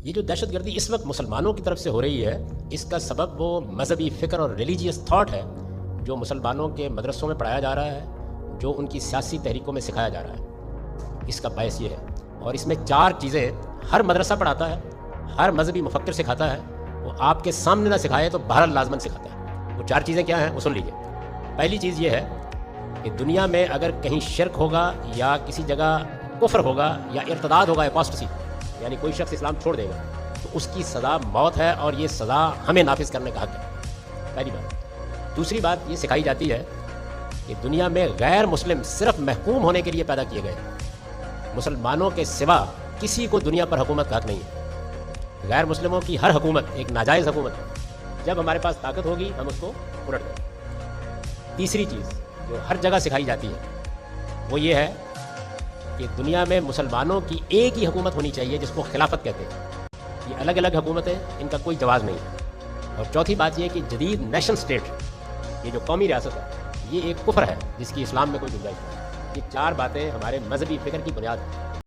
یہ جو دہشت گردی اس وقت مسلمانوں کی طرف سے ہو رہی ہے، اس کا سبب وہ مذہبی فکر اور ریلیجیس تھاٹ ہے جو مسلمانوں کے مدرسوں میں پڑھایا جا رہا ہے، جو ان کی سیاسی تحریکوں میں سکھایا جا رہا ہے۔ اس کا باعث یہ ہے، اور اس میں 4 چیزیں ہر مدرسہ پڑھاتا ہے، ہر مذہبی مفکر سکھاتا ہے، وہ آپ کے سامنے نہ سکھائے تو بہرحال لازماً سکھاتا ہے۔ وہ 4 چیزیں کیا ہیں وہ سن لیجیے۔ پہلی چیز یہ ہے کہ دنیا میں اگر کہیں شرک ہوگا یا کسی جگہ کفر ہوگا یا ارتداد ہوگا، اپوسٹسی، یعنی کوئی شخص اسلام چھوڑ دے گا، تو اس کی سزا موت ہے، اور یہ سزا ہمیں نافذ کرنے کا حق ہے۔ پہلی بات۔ دوسری بات یہ سکھائی جاتی ہے کہ دنیا میں غیر مسلم صرف محکوم ہونے کے لیے پیدا کیے گئے ہیں، مسلمانوں کے سوا کسی کو دنیا پر حکومت کا حق نہیں ہے۔ غیر مسلموں کی ہر حکومت ایک ناجائز حکومت ہے، جب ہمارے پاس طاقت ہوگی ہم اس کو الٹ دیں۔ تیسری چیز جو ہر جگہ سکھائی جاتی ہے وہ یہ ہے کہ دنیا میں مسلمانوں کی ایک ہی حکومت ہونی چاہیے جس کو خلافت کہتے ہیں۔ یہ الگ الگ حکومتیں، ان کا کوئی جواز نہیں ہے۔ اور چوتھی بات یہ کہ جدید نیشن سٹیٹ، یہ جو قومی ریاست ہے، یہ ایک کفر ہے جس کی اسلام میں کوئی گنجائش نہیں ہے۔ یہ 4 باتیں ہمارے مذہبی فکر کی بنیاد ہیں۔